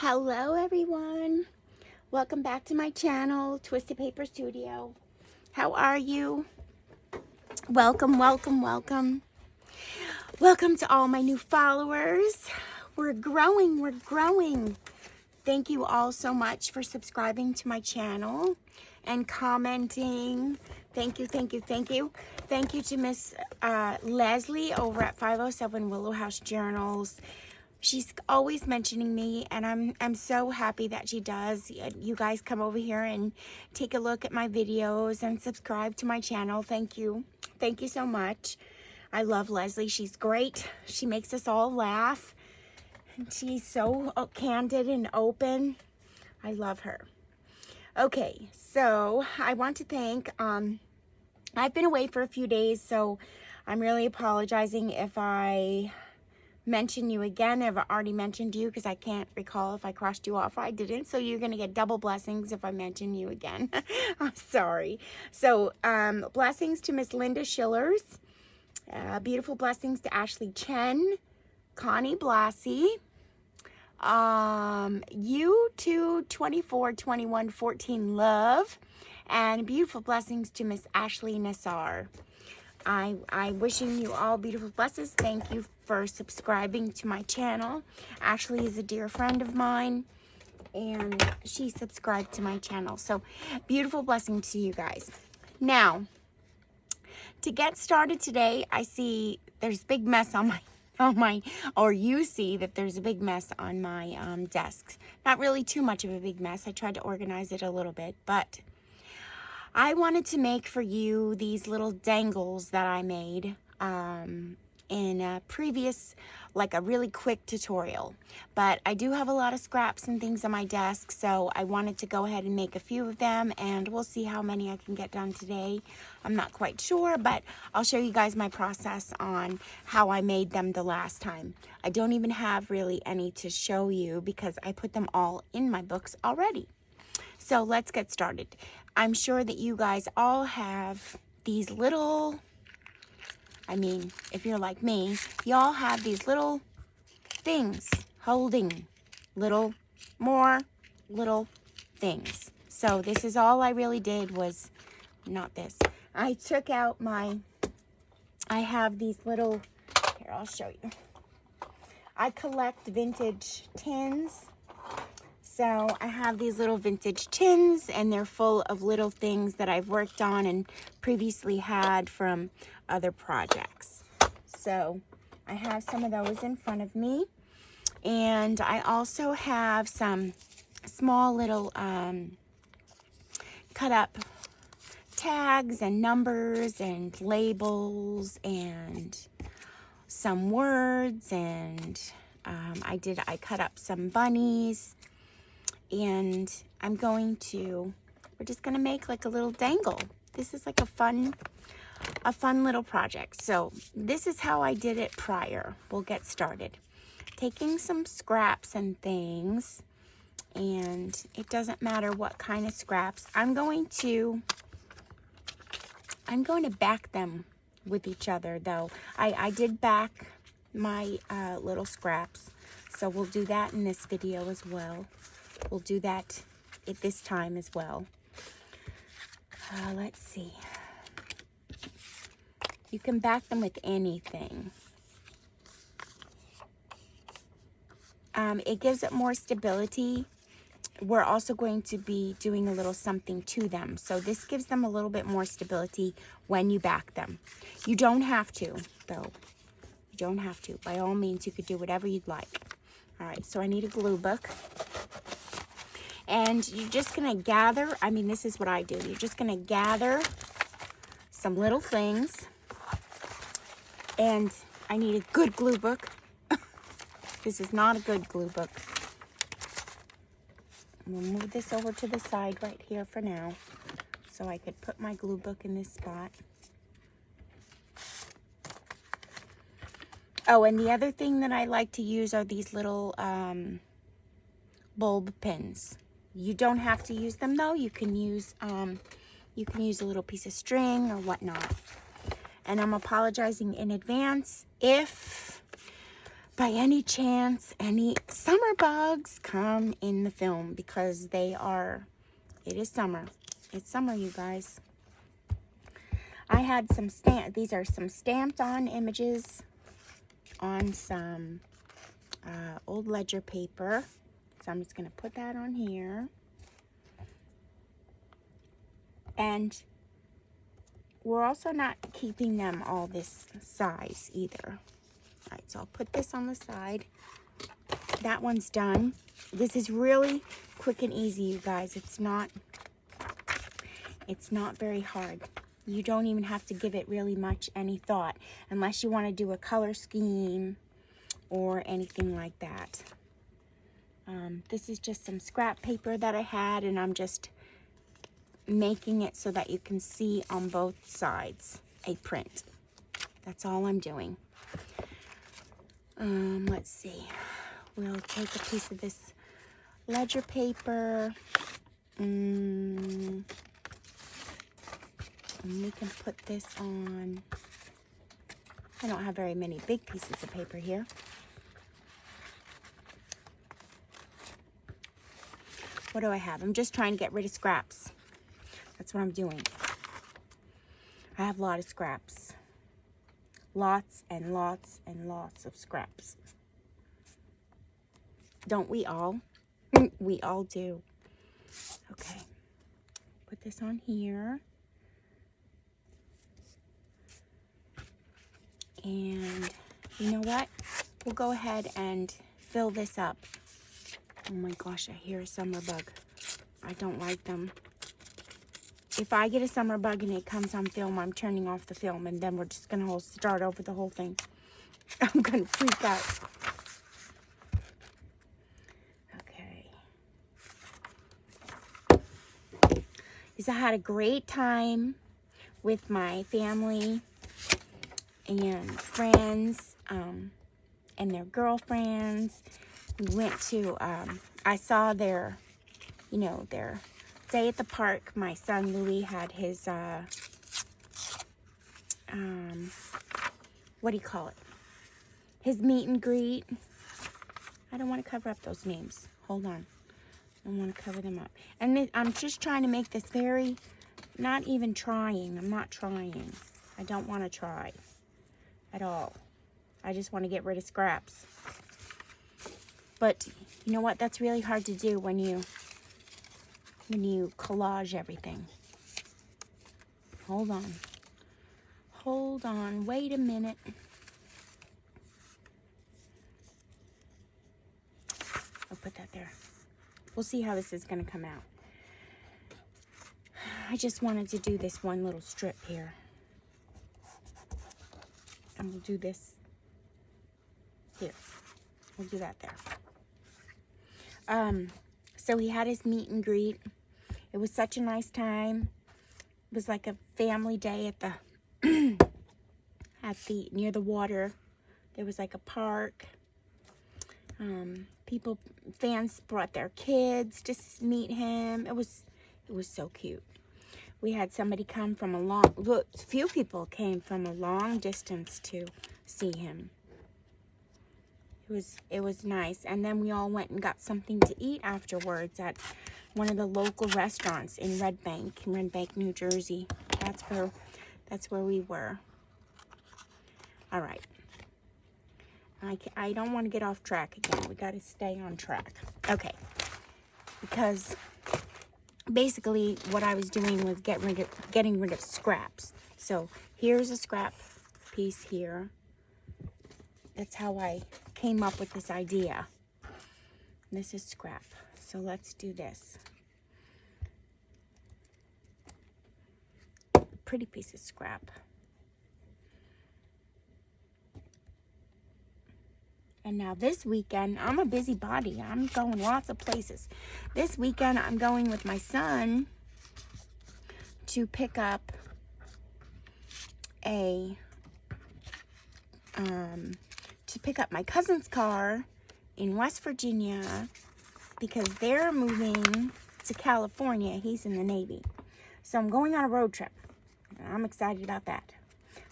Hello everyone, welcome back to my channel, Twisted Paper Studio. How are you? Welcome to all my new followers. We're growing. Thank you all so much for subscribing to my channel and commenting. Thank you to Miss Leslie over at 507 Willow House Journals. She's always mentioning me, and I'm so happy that she does. You guys come over here and take a look at my videos and subscribe to my channel. Thank you so much. I love Leslie. She's great. She makes us all laugh. She's so candid and open. I love her. Okay, so I want to thank, I've been away for a few days, so I'm really apologizing if I mention you again. I've already mentioned you because I can't recall if I crossed you off or I didn't, so you're gonna get double blessings if I mention you again. I'm sorry. So blessings to Miss Linda Schillers, beautiful blessings to Ashley Chen, Connie Blassie, you to 24 21 14 love, and beautiful blessings to Miss Ashley Nassar. I'm wishing you all beautiful blessings. Thank you for subscribing to my channel. Ashley is a dear friend of mine, and she subscribed to my channel. So beautiful blessings to you guys. Now, to get started today, I see there's a big mess on my, or you see that there's a big mess on my desk. Not really too much of a big mess. I tried to organize it a little bit, but I wanted to make for you these little dangles that I made in a previous, like a really quick tutorial. But I do have a lot of scraps and things on my desk, so I wanted to go ahead and make a few of them, and we'll see how many I can get done today. I'm not quite sure, but I'll show you guys my process on how I made them the last time. I don't even have really any to show you because I put them all in my books already. So let's get started. I'm sure that you guys all have these little, I mean, if you're like me, y'all have these little things holding more little things. So this is all I really did was, not this. I took out I have these little, here, I'll show you. I collect vintage tins. So I have these little vintage tins, and they're full of little things that I've worked on and previously had from other projects. So I have some of those in front of me. And I also have some small little cut up tags and numbers and labels and some words, and I cut up some bunnies. And we're just gonna make like a little dangle. This is like a fun little project. So this is how I did it prior. We'll get started. Taking some scraps and things, and it doesn't matter what kind of scraps. I'm going to back them with each other though. I did back my little scraps. So we'll do that in this video as well. We'll do that at this time as well. Let's see. You can back them with anything. It gives it more stability. We're also going to be doing a little something to them. So this gives them a little bit more stability when you back them. You don't have to, though. You don't have to. By all means, you could do whatever you'd like. All right, so I need a glue book. And you're just going to gather, I mean, this is what I do. You're just going to gather some little things. And I need a good glue book. This is not a good glue book. I'm going to move this over to the side right here for now, so I could put my glue book in this spot. Oh, and the other thing that I like to use are these little bulb pins. You don't have to use them though. You can use a little piece of string or whatnot. And I'm apologizing in advance if by any chance any summer bugs come in the film, because it is summer. It's summer, you guys. I had some these are some stamped on images on some old ledger paper. So I'm just going to put that on here. And we're also not keeping them all this size either. All right, so I'll put this on the side. That one's done. This is really quick and easy, you guys. It's not very hard. You don't even have to give it really much any thought, unless you want to do a color scheme or anything like that. This is just some scrap paper that I had, and I'm just making it so that you can see on both sides a print. That's all I'm doing. Let's see. We'll take a piece of this ledger paper. And we can put this on. I don't have very many big pieces of paper here. What do I have? I'm just trying to get rid of scraps. That's what I'm doing. I have a lot of scraps. Lots and lots and lots of scraps. Don't we all? We all do. Okay. Put this on here. And you know what? We'll go ahead and fill this up. Oh my gosh, I hear a summer bug. I don't like them. If I get a summer bug and it comes on film, I'm turning off the film, and then we're just going to start over the whole thing. I'm going to freak out. Okay. I had a great time with my family and friends and their girlfriends. We went to, I saw their day at the park. My son Louis had his, what do you call it? His meet and greet. I don't want to cover up those names. Hold on. I don't want to cover them up. And I'm just trying to make this very, not even trying. I'm not trying. I don't want to try at all. I just want to get rid of scraps. But you know what? That's really hard to do when you collage everything. Hold on. Hold on. Wait a minute. I'll put that there. We'll see how this is going to come out. I just wanted to do this one little strip here. And we'll do this here. We'll do that there. So he had his meet and greet. It was such a nice time. It was like a family day at the near the water. There was like a park. Fans brought their kids to meet him. It was so cute. We had somebody come from a few people came from a long distance to see him. It was nice. And then we all went and got something to eat afterwards at one of the local restaurants in Red Bank, New Jersey. That's where we were. All right. I don't want to get off track again. We got to stay on track. Okay. Because basically what I was doing was getting rid of scraps. So here's a scrap piece here. That's how I came up with this idea. This is scrap. So let's do this. Pretty piece of scrap. And now this weekend, I'm a busybody. I'm going lots of places. This weekend, I'm going with my son to pick up my cousin's car in West Virginia, because they're moving to California. He's in the Navy. So I'm going on a road trip. I'm excited about that.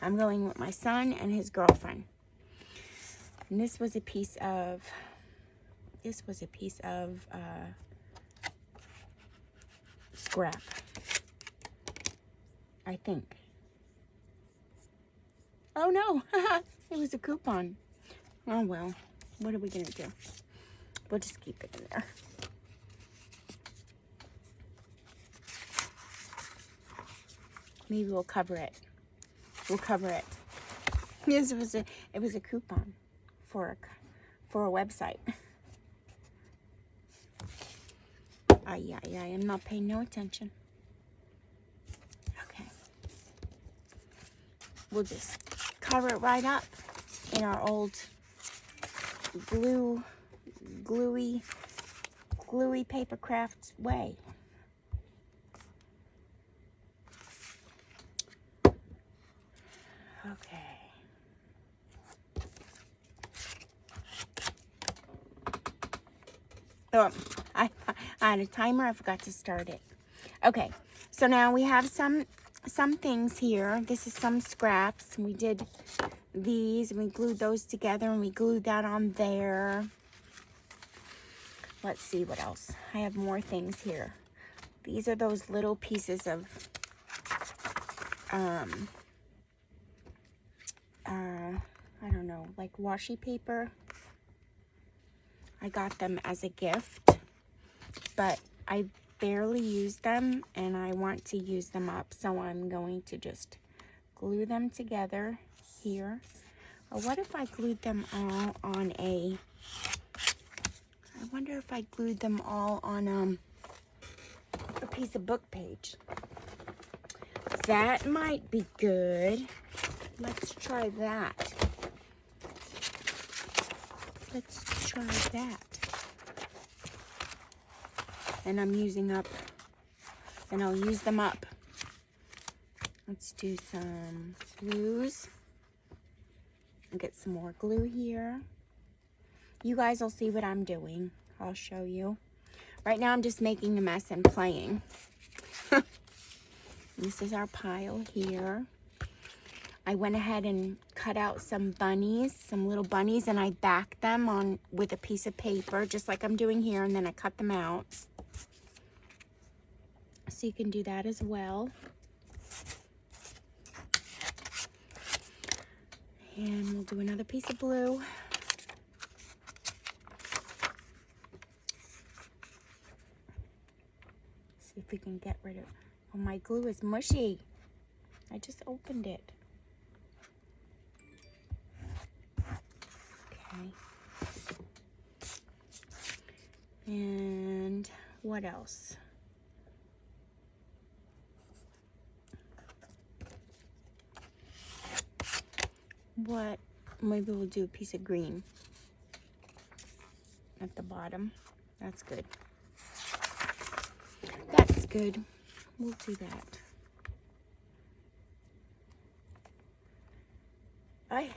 I'm going with my son and his girlfriend. And this was a piece of scrap, I think. Oh no, it was a coupon. Oh well, what are we gonna do? We'll just keep it in there. Maybe we'll cover it. We'll cover it. Yes, it was a coupon for a website. Yeah, I'm not paying no attention. Okay. We'll just cover it right up in our old gluey paper craft way. Okay. Oh, I had a timer. I forgot to start it. Okay, so now we have some things here. This is some scraps. We did these and we glued those together and we glued that on there. Let's see what else. I have more things here. These are those little pieces of I don't know, like washi paper. I got them as a gift, but I barely use them and I want to use them up, so I'm going to just glue them together here. Or what if I glued them all on I wonder if I glued them all on a piece of book page. That might be good. Let's try that. Let's try that. And I'm using up, and I'll use them up. Let's do some glues. I'll get some more glue here. You guys will see what I'm doing. I'll show you. Right now I'm just making a mess and playing. This is our pile here. I went ahead and cut out some bunnies, some little bunnies, and I backed them on with a piece of paper, just like I'm doing here, and then I cut them out. So you can do that as well. And we'll do another piece of blue. See if we can get rid of, oh, my glue is mushy. I just opened it. Okay. And what else? What, maybe we'll do a piece of green at the bottom. That's good. That's good. We'll do that. Ay.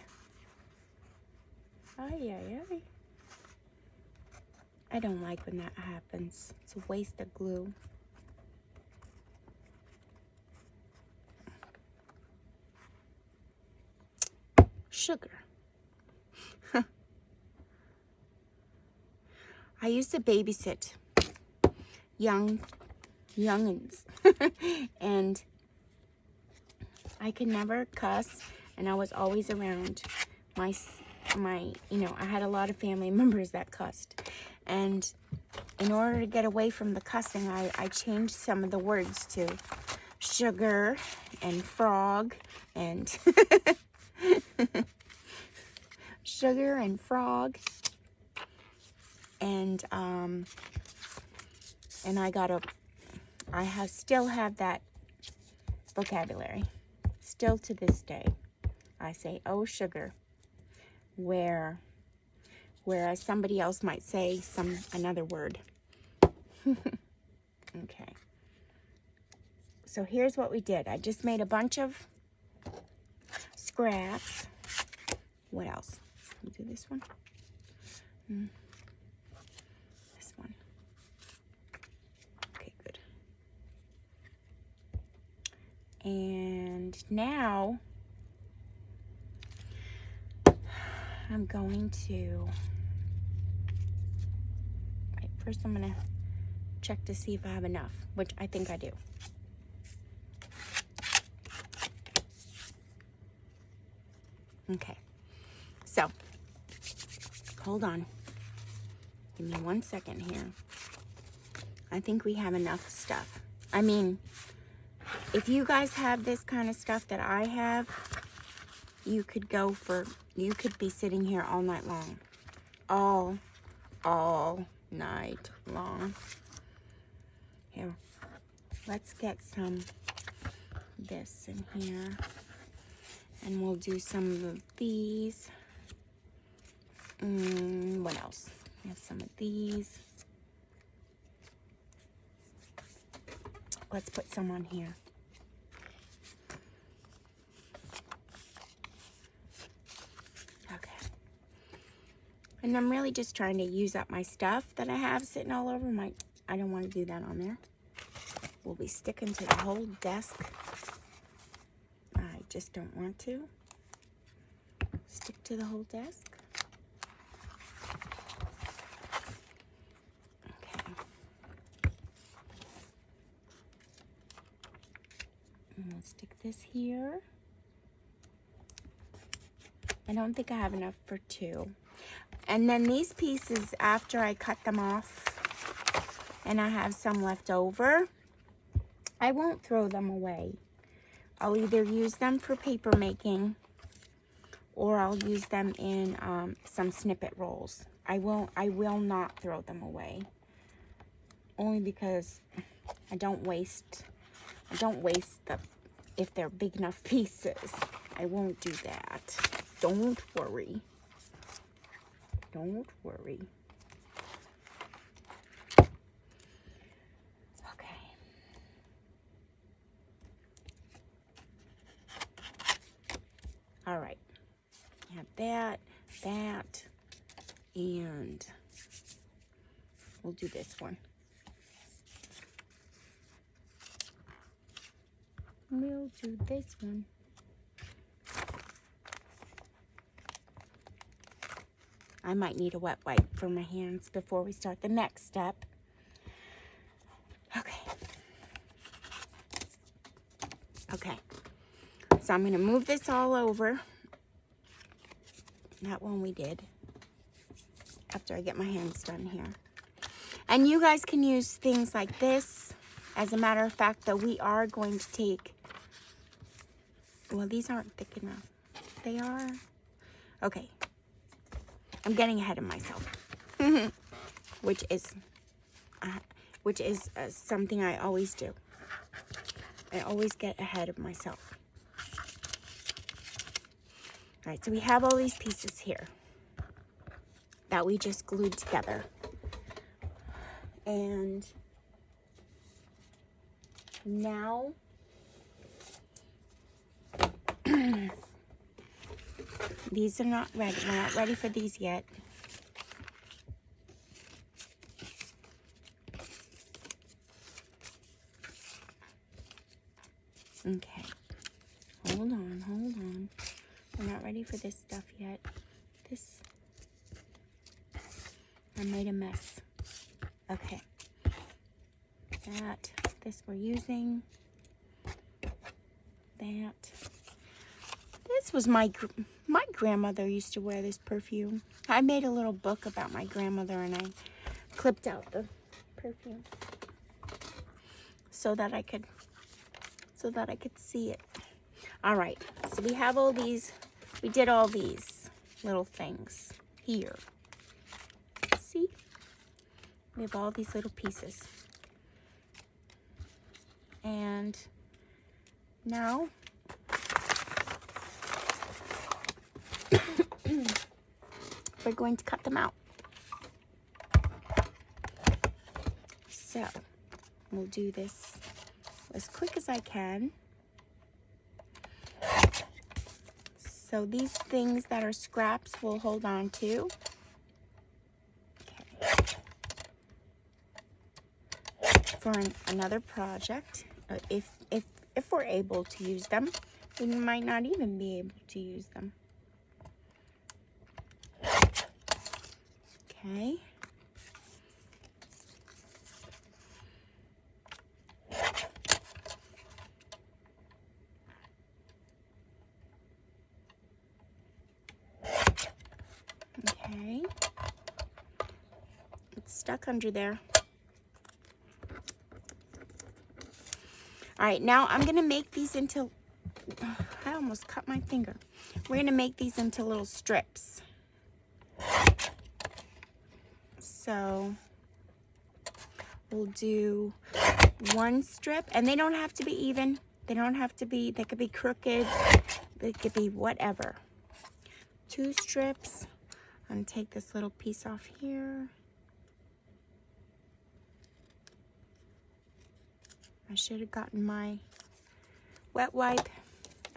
I don't like when that happens. It's a waste of glue. Sugar. I used to babysit youngins and I could never cuss, and I was always around my you know, I had a lot of family members that cussed, and in order to get away from the cussing, I changed some of the words to sugar and frog and sugar and frog, and I still have that vocabulary. Still to this day, I say, oh, sugar, whereas somebody else might say another word. Okay. So here's what we did. I just made a bunch of scraps. What else? Let me do this one. This one. Okay, good. And now I'm going to, right, first I'm gonna check to see if I have enough, which I think I do. Okay, so hold on, give me 1 second here. I think we have enough stuff. I mean, if you guys have this kind of stuff that I have, you could be sitting here all night long. All night long. Here, let's get some this in here. And we'll do some of these. What else? We have some of these. Let's put some on here. Okay. And I'm really just trying to use up my stuff that I have sitting all over my, I don't want to do that on there. We'll be sticking to the whole desk. I just don't want to stick to the whole desk. Okay. And we'll stick this here. I don't think I have enough for 2. And then these pieces, after I cut them off and I have some left over, I won't throw them away. I'll either use them for paper making or I'll use them in some snippet rolls. I will not throw them away. Only because I don't waste the, if they're big enough pieces. I won't do that. Don't worry. Don't worry. All right, I have that, and we'll do this one. We'll do this one. I might need a wet wipe for my hands before we start the next step. Okay. Okay. So I'm going to move this all over. That one we did. After I get my hands done here. And you guys can use things like this. As a matter of fact, though, we are going to take... Well, these aren't thick enough. They are... Okay. I'm getting ahead of myself. Which is something I always do. I always get ahead of myself. All right, so we have all these pieces here that we just glued together. And now these are not ready. We're not ready for these yet. Okay. Hold on. We're not ready for this stuff yet. I made a mess. Okay. This we're using. That. This was my grandmother used to wear this perfume. I made a little book about my grandmother and I clipped out the perfume so that I could see it. All right, so we have all these, we did all these little things here. See? We have all these little pieces. And now we're going to cut them out. So we'll do this as quick as I can. So these things that are scraps we'll hold on to. Okay. For another project, if we're able to use them, we might not even be able to use them. Okay. Okay. It's stuck under there. All right, now I'm gonna make these into, I almost cut my finger. We're gonna make these into little strips. So we'll do one strip, and they don't have to be even. They don't have to be, they could be crooked. They could be whatever. 2 strips. I'm gonna take this little piece off here. I should have gotten my wet wipe.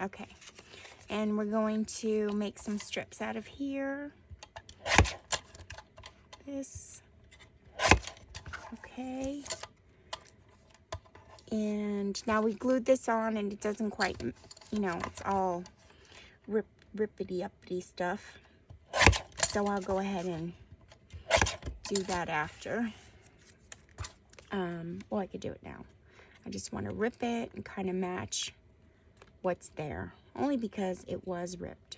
Okay. And we're going to make some strips out of here. This. Okay. And now we glued this on and it doesn't quite, you know, it's all rippity-uppity stuff. So I'll go ahead and do that after. Well, I could do it now. I just want to rip it and kind of match what's there. Only because it was ripped.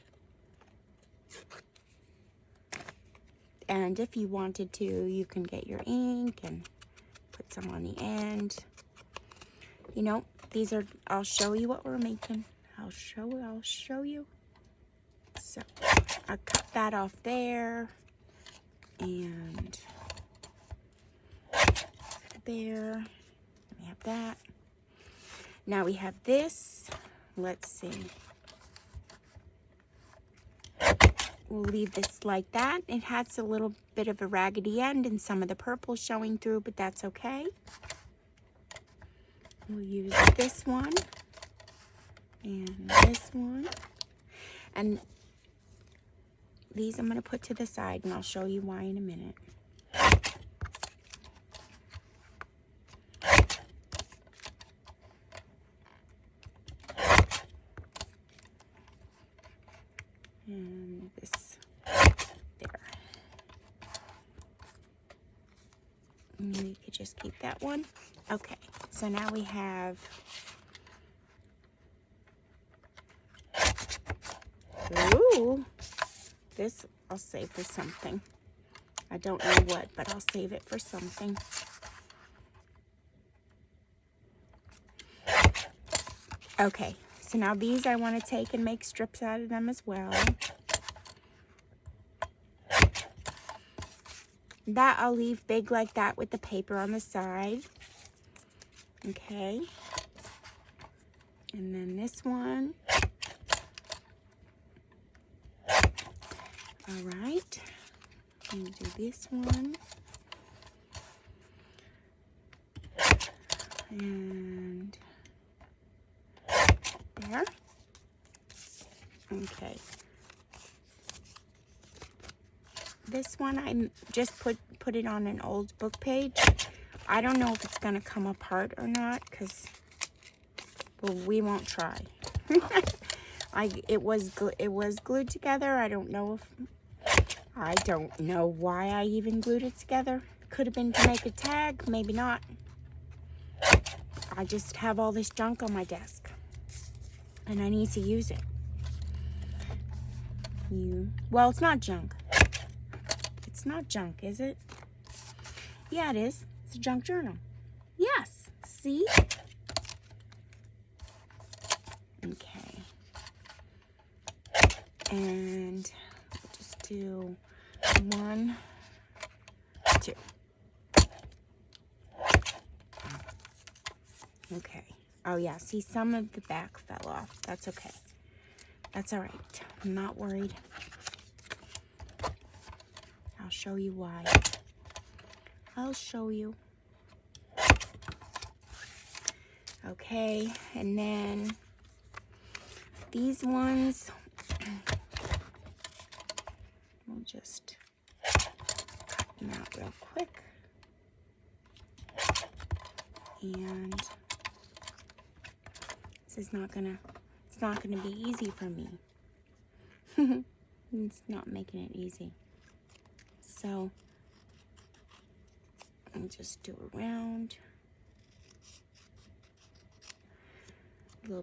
And if you wanted to, you can get your ink and put some on the end. You know, these are, I'll show you what we're making. I'll show you. So, I cut that off there. And there. We have that. Now we have this. Let's see. We'll leave this like that. It has a little bit of a raggedy end and some of the purple showing through, but that's okay. We'll use this one and this one. And these I'm going to put to the side, and I'll show you why in a minute. And this there. And we could just keep that one. Okay, so now we have ooh, this I'll save for something. I don't know what, but I'll save it for something. Okay, so now these I want to take and make strips out of them as well. That I'll leave big like that with the paper on the side. Okay. And then this one. All right. I'm going to do this one. And there. Okay. This one I just put it on an old book page. I don't know if it's going to come apart or not, because, well, we won't try. It was glued together. I don't know why I even glued it together. Could have been to make a tag, maybe not. I just have all this junk on my desk, and I need to use it. Well, it's not junk. It's not junk, is it? Yeah, it is. It's a junk journal. Yes. See? Okay. And we'll just do 1, 2. Okay. Oh, yeah. See, some of the back fell off. That's okay. That's all right. I'm not worried. I'll show you why. I'll show you. Okay, and then these ones, we'll just cut them out real quick. And this is it's not gonna be easy for me. It's not making it easy. So And just do around.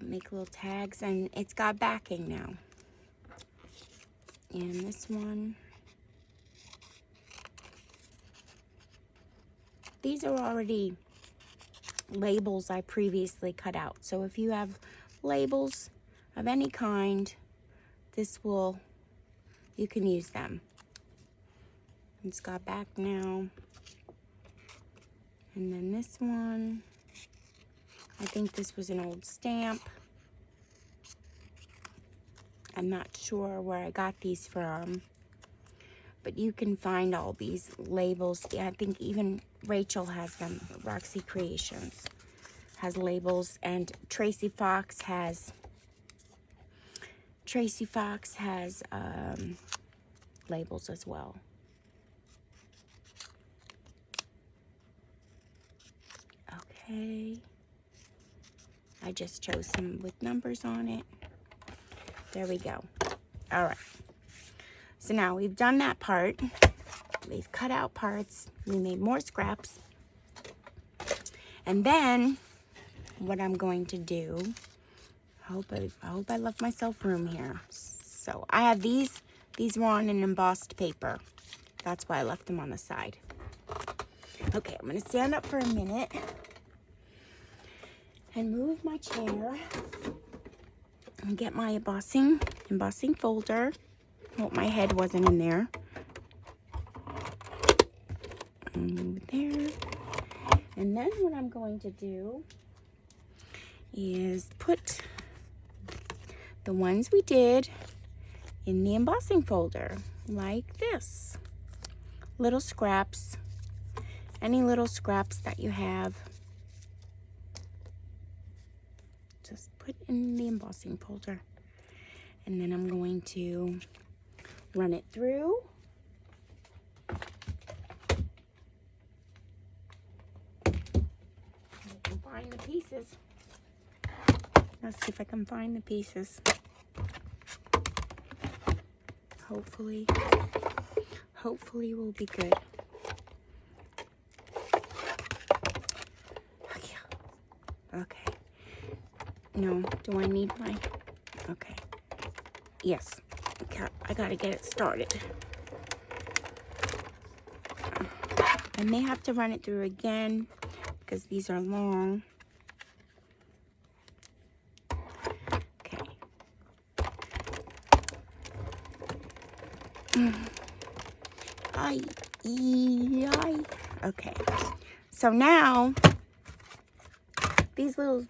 Make little tags, and it's got backing now. And this one. These are already labels I previously cut out. So if you have labels of any kind, you can use them. It's got back now. And then this one, I think this was an old stamp. I'm not sure where I got these from, but you can find all these labels. Yeah, I think even Rachel has them. Roxy Creations has labels, and Tracy Fox has labels as well. Okay. I just chose some with numbers on it. There we go. All right. So now we've done that part. We've cut out parts. We made more scraps. And then what I'm going to do, I hope I left myself room here. So I have these were on an embossed paper. That's why I left them on the side. Okay, I'm gonna stand up for a minute and move my chair and get my embossing folder. Hope my head wasn't in there. Move there. And then what I'm going to do is put the ones we did in the embossing folder, like this. Little scraps, any little scraps that you have, just put in the embossing folder. And then I'm going to run it through. I can find the pieces. Let's see if I can find the pieces. Hopefully we'll be good. Okay. No, do I need my... Okay. Yes. Okay, I gotta get it started. I may have to run it through again because these are long. Okay. Okay. So now these little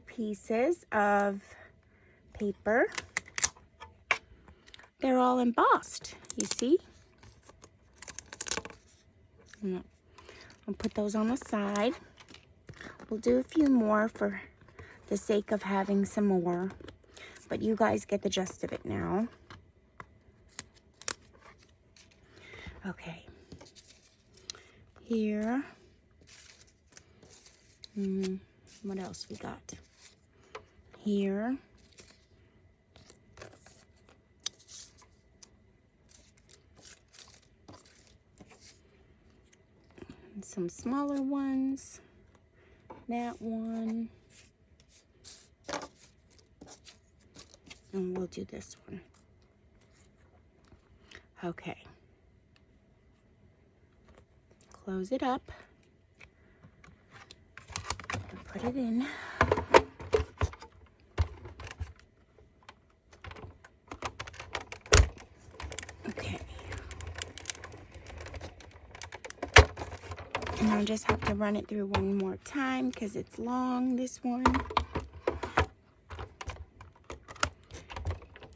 pieces of paper, they're all embossed, you see? I'll put those on the side. We'll do a few more for the sake of having some more, but you guys get the gist of it now. Okay. Here. What else we got? Here. And some smaller ones. That one. And we'll do this one. Okay. Close it up. And put it in. Okay. And I'll just have to run it through one more time because it's long, this one.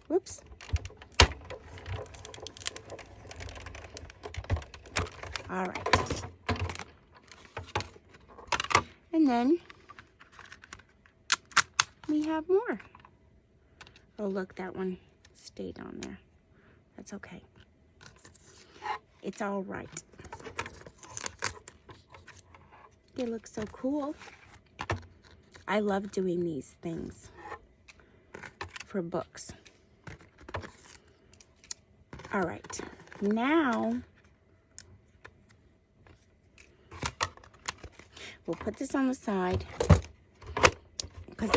Whoops. All right. And then we have more. Oh, look, that one stayed on there. That's okay. It's all right. They look so cool. I love doing these things for books. All right. Now, we'll put this on the side because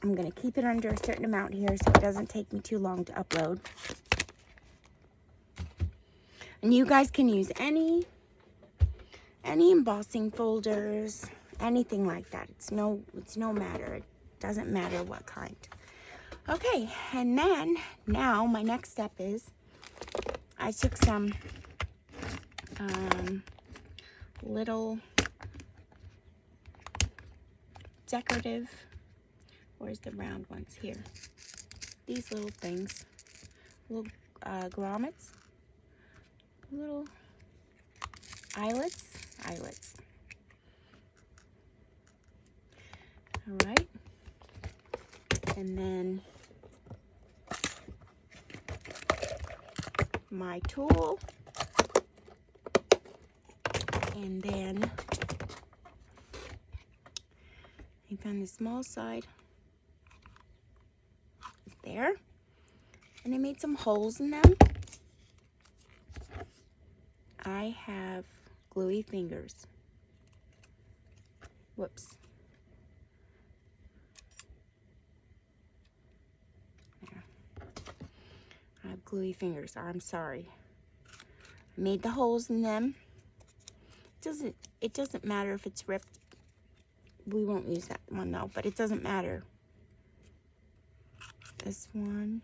I'm going to keep it under a certain amount here so it doesn't take me too long to upload. And you guys can use any embossing folders, anything like that. It's no matter. It doesn't matter what kind. Okay, and then now my next step is I took some little decorative, where's the round ones here? These little things, little grommets, little eyelets. All right, and then my tool, and then I found the small side is there, and I made some holes in them. I have gluey fingers. Whoops. There. I have gluey fingers. I'm sorry. I made the holes in them. It doesn't matter if it's ripped. We won't use that one though, but it doesn't matter. This one.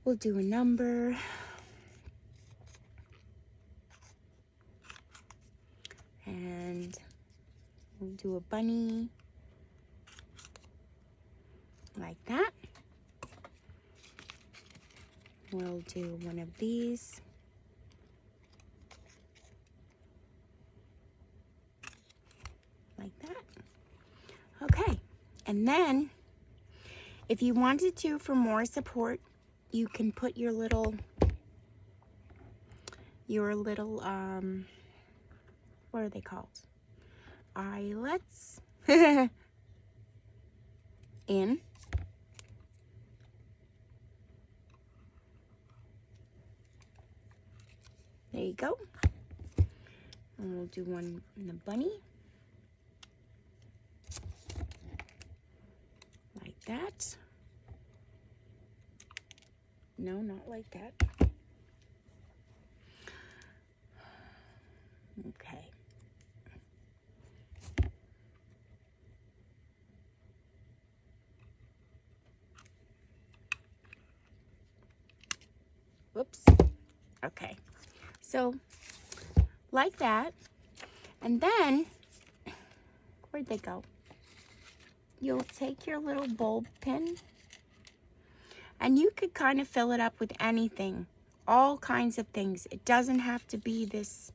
We'll do a number. And we'll do a bunny. Like that. We'll do one of these. Like that. Okay. And then, if you wanted to, for more support, you can put your little, what are they called? Eyelets in. There you go. And we'll do one in the bunny. Like that. No, not like that. Okay. Whoops. Okay. So, like that. And then, where'd they go? You'll take your little bulb pin, and you could kind of fill it up with anything, all kinds of things. It doesn't have to be this,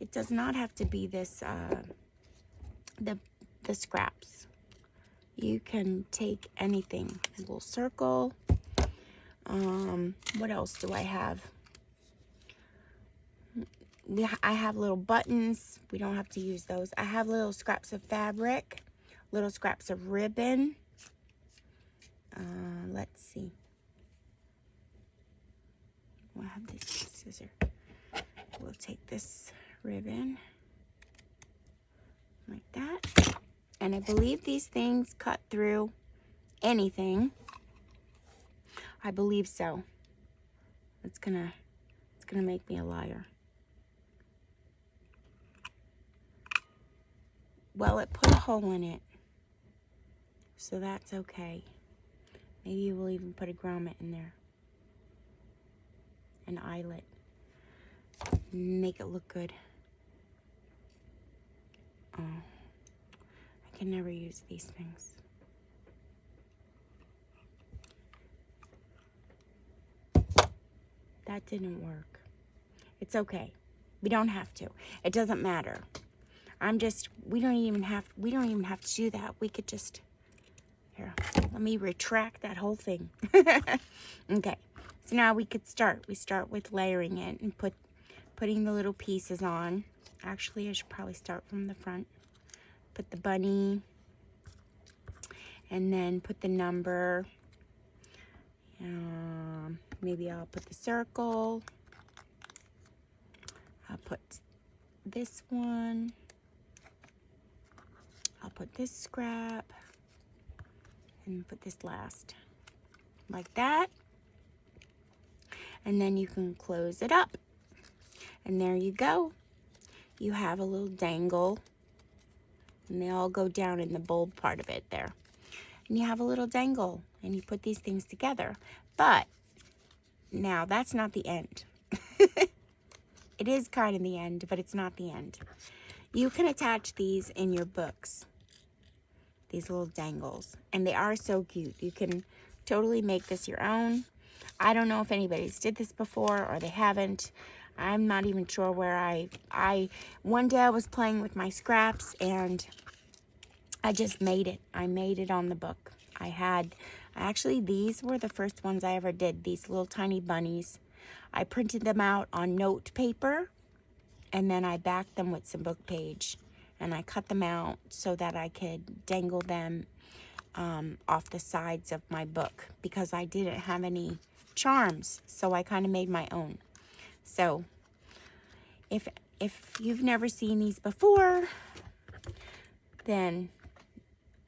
it does not have to be this, the scraps. You can take anything, a little circle. What else do I have? I have little buttons. We don't have to use those. I have little scraps of fabric, little scraps of ribbon. Let's see. We'll have this scissor. We'll take this ribbon like that. And I believe these things cut through anything. I believe so. It's gonna make me a liar. Well, it put a hole in it, so that's okay. Maybe we'll even put a grommet in there. An eyelet. Make it look good. Oh, I can never use these things. That didn't work. It's okay. We don't have to. It doesn't matter. We don't even have to do that. We could just, here, let me retract that whole thing. Okay, so now we could start. We start with layering it and putting the little pieces on. Actually, I should probably start from the front. Put the bunny, and then put the number. Maybe I'll put the circle. I'll put this one. I'll put this scrap and put this last, like that. And then you can close it up. And there you go. You have a little dangle. And they all go down in the bulb part of it there. And you have a little dangle. And you put these things together. But now that's not the end. It is kind of the end, but it's not the end. You can attach these in your books. These little dangles. And they are so cute. You can totally make this your own. I don't know if anybody's did this before or they haven't. I'm not even sure where one day I was playing with my scraps and I just made it. I made it on the book. Actually, these were the first ones I ever did. These little tiny bunnies. I printed them out on note paper and then I backed them with some book page and I cut them out so that I could dangle them off the sides of my book because I didn't have any charms, so I kind of made my own. So if you've never seen these before, then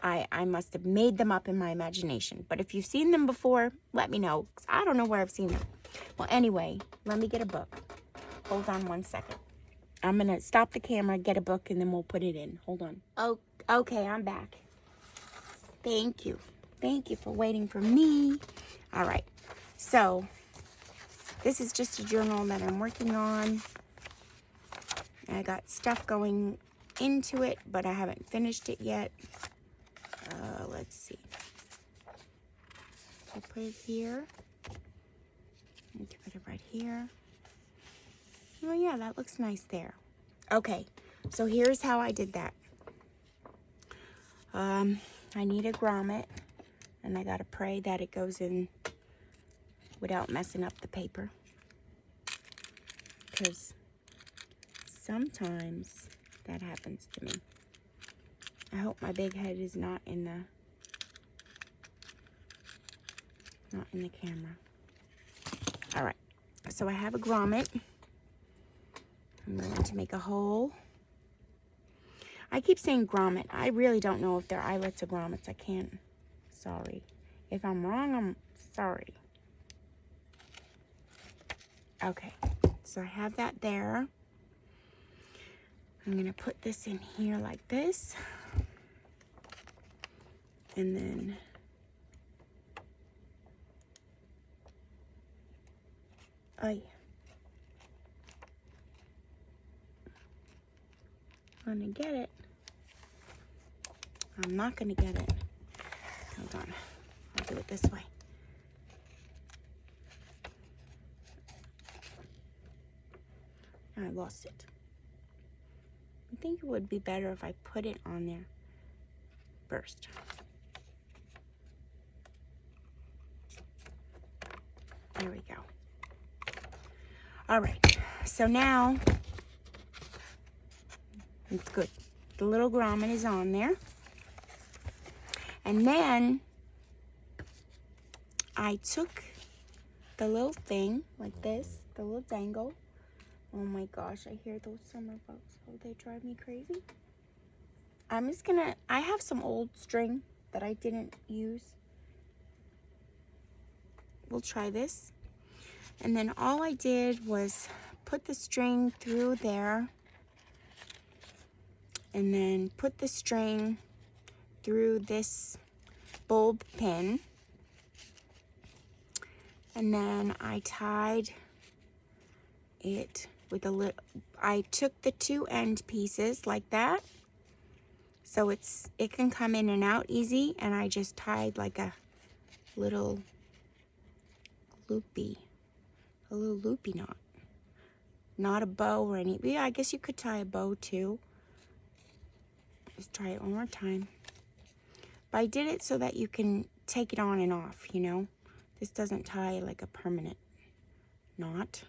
I must have made them up in my imagination. But if you've seen them before, let me know, because I don't know where I've seen them. Well, anyway, let me get a book. Hold on one second. I'm going to stop the camera, get a book, and then we'll put it in. Hold on. Oh, okay, I'm back. Thank you. Thank you for waiting for me. All right. So, this is just a journal that I'm working on. I got stuff going into it, but I haven't finished it yet. Let's see. So put it here. And put it right here. Oh yeah, that looks nice there. Okay, so here's how I did that. I need a grommet, and I gotta pray that it goes in without messing up the paper, because sometimes that happens to me. I hope my big head is not in the camera. All right, so I have a grommet. I'm going to make a hole. I keep saying grommet. I really don't know if they're eyelets or grommets. I can't. Sorry. If I'm wrong, I'm sorry. Okay, so I have that there. I'm going to put this in here like this. And then I'm going to get it. I'm not going to get it. Hold on. I'll do it this way. I lost it. I think it would be better if I put it on there first. There we go. All right. So now it's good. The little grommet is on there. And then I took the little thing like this, the little dangle. Oh my gosh, I hear those summer bugs. Oh, they drive me crazy. I'm just gonna, I have some old string that I didn't use. We'll try this. And then all I did was put the string through there. And then put the string through this bulb pin. And then I tied it with a little, I took the two end pieces like that. So it can come in and out easy. And I just tied like a little loopy knot. Not a bow or anything. Yeah, I guess you could tie a bow too. Let's try it one more time. But I did it so that you can take it on and off, you know. This doesn't tie like a permanent knot.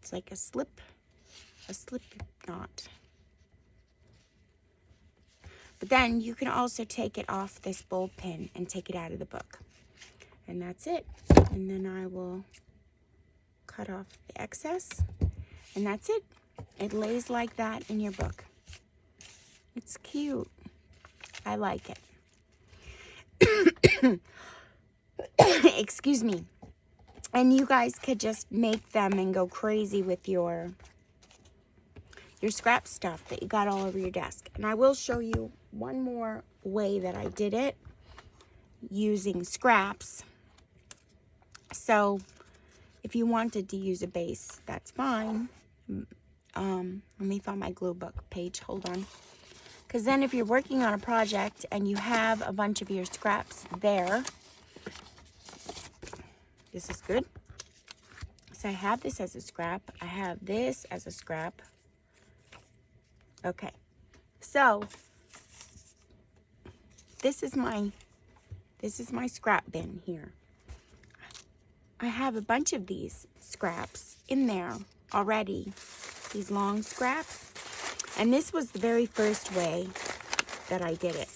It's like a slip knot. But then you can also take it off this bulb pin and take it out of the book. And that's it. And then I will cut off the excess, and that's it. It lays like that in your book. It's cute. I like it. Excuse me. And you guys could just make them and go crazy with your scrap stuff that you got all over your desk. And I will show you one more way that I did it using scraps. So if you wanted to use a base, that's fine. Let me find my glue book page. Hold on. Because then if you're working on a project and you have a bunch of your scraps there, this is good. So I have this as a scrap. I have this as a scrap. Okay. So this is my scrap bin here. I have a bunch of these scraps in there already. These long scraps. And this was the very first way that I did it.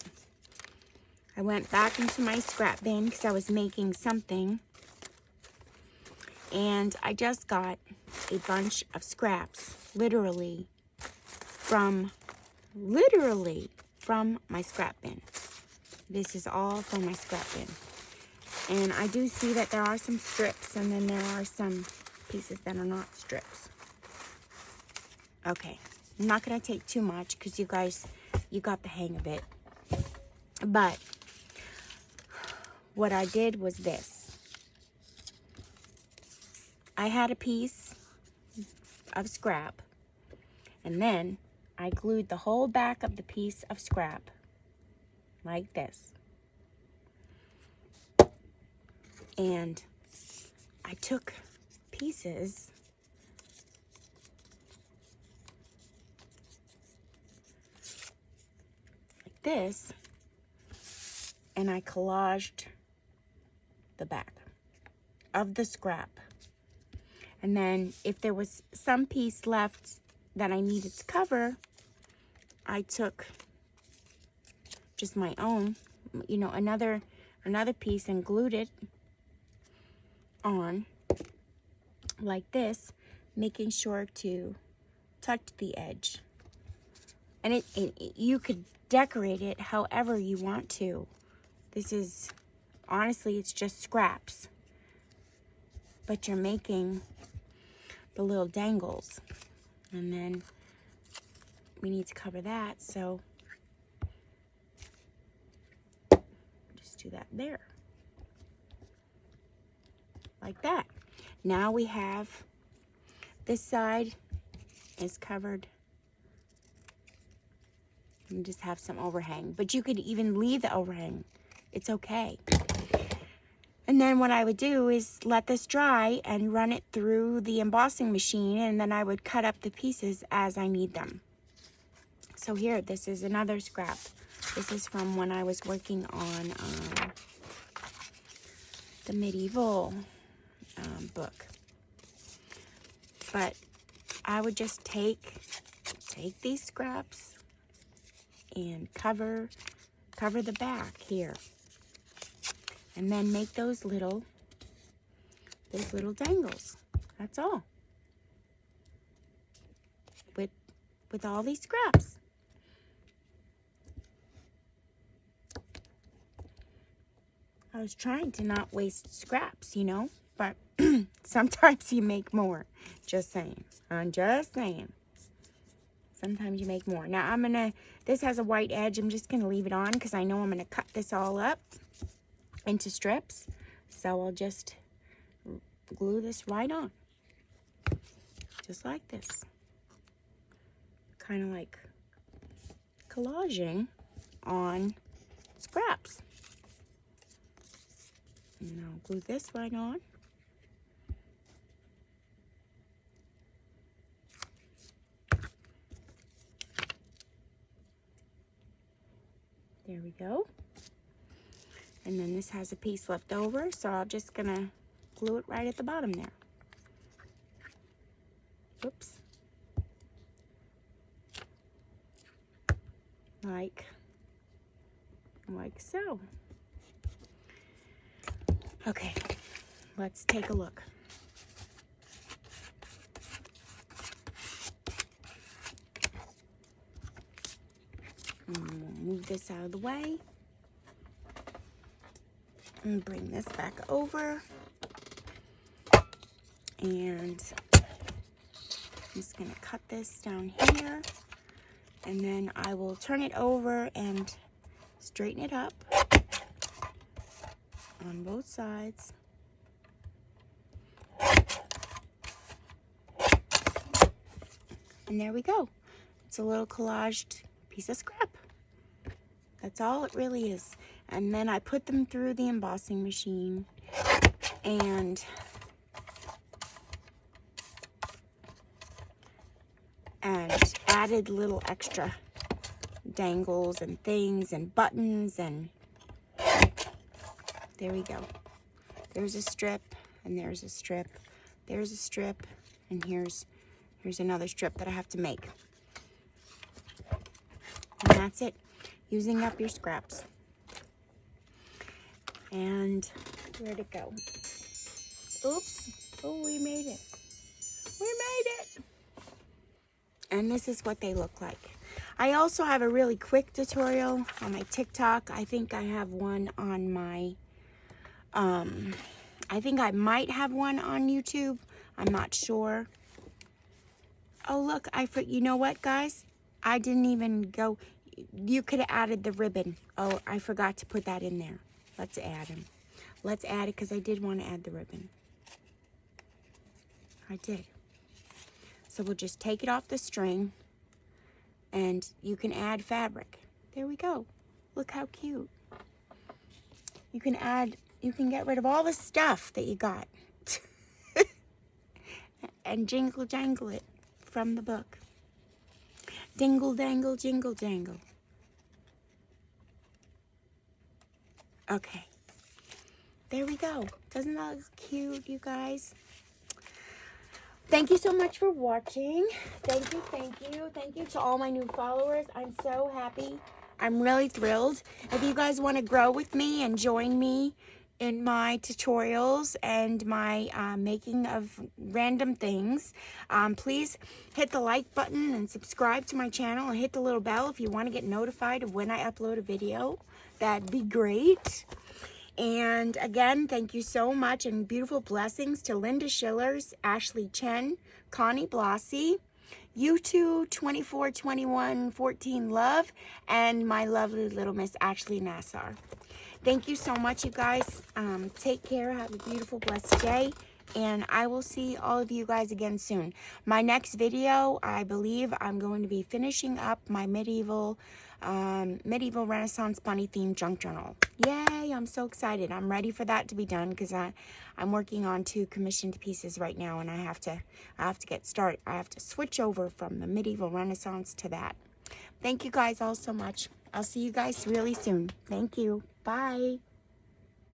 I went back into my scrap bin because I was making something. And I just got a bunch of scraps, literally from my scrap bin. This is all from my scrap bin. And I do see that there are some strips, and then there are some pieces that are not strips. Okay, I'm not going to take too much because you guys, you got the hang of it. But what I did was this. I had a piece of scrap, and then I glued the whole back of the piece of scrap like this. And I took pieces like this, and I collaged the back of the scrap. And then if there was some piece left that I needed to cover, I took just my own, you know, another piece and glued it on like this, making sure to touch the edge. And you could decorate it however you want to. This is, honestly, it's just scraps. But you're making the little dangles. And then we need to cover that, so just do that there. Like that. Now we have this side is covered. And just have some overhang. But you could even leave the overhang. It's okay. And then what I would do is let this dry and run it through the embossing machine, and then I would cut up the pieces as I need them. So here, this is another scrap. This is from when I was working on the medieval book. But I would just take these scraps and cover the back here. And then make those little dangles. That's all. With all these scraps. I was trying to not waste scraps, you know, but sometimes you make more. Just saying. I'm just saying. Sometimes you make more. Now this has a white edge. I'm just gonna leave it on because I know I'm gonna cut this all up into strips, so I'll just glue this right on, just like this, kind of like collaging on scraps. And I'll glue this right on. There we go. And then this has a piece left over, so I'm just gonna glue it right at the bottom there. Oops. Like so. Okay, let's take a look. We'll move this out of the way. And bring this back over. And I'm just going to cut this down here. And then I will turn it over and straighten it up on both sides. And there we go. It's a little collaged piece of scrap. That's all it really is. And then I put them through the embossing machine and added little extra dangles and things and buttons, and there we go. There's a strip, and there's a strip, there's a strip, and here's another strip that I have to make. And that's it. Using up your scraps. And where'd it go? Oops. Oh, we made it. We made it. And this is what they look like. I also have a really quick tutorial on my TikTok. I think I have one on my, I think I might have one on YouTube. I'm not sure. Oh, look, you know what, guys? I didn't even go, you could have added the ribbon. Oh, I forgot to put that in there. Let's add them. Let's add it because I did want to add the ribbon. I did. So we'll just take it off the string and you can add fabric. There we go. Look how cute. You can get rid of all the stuff that you got and jingle jangle it from the book. Dingle dangle, jingle jangle. Okay. There we go. Doesn't that look cute, you guys? Thank you so much for watching. Thank you, thank you. Thank you to all my new followers. I'm so happy. I'm really thrilled. If you guys want to grow with me and join me in my tutorials and my making of random things, please hit the like button and subscribe to my channel and hit the little bell if you want to get notified of when I upload a video. That'd be great. And again, thank you so much, and beautiful blessings to Linda Schillers, Ashley Chen, Connie Blossy, U2 242114 Love, and my lovely little Miss Ashley Nassar. Thank you so much, you guys. Take care. Have a beautiful, blessed day. And I will see all of you guys again soon. My next video, I believe I'm going to be finishing up my medieval Renaissance bunny themed junk journal. Yay, I'm so excited. I'm ready for that to be done because I'm working on 2 commissioned pieces right now, and I have to get started. I have to switch over from the medieval Renaissance to that. Thank you guys all so much. I'll see you guys really soon. Thank you. Bye.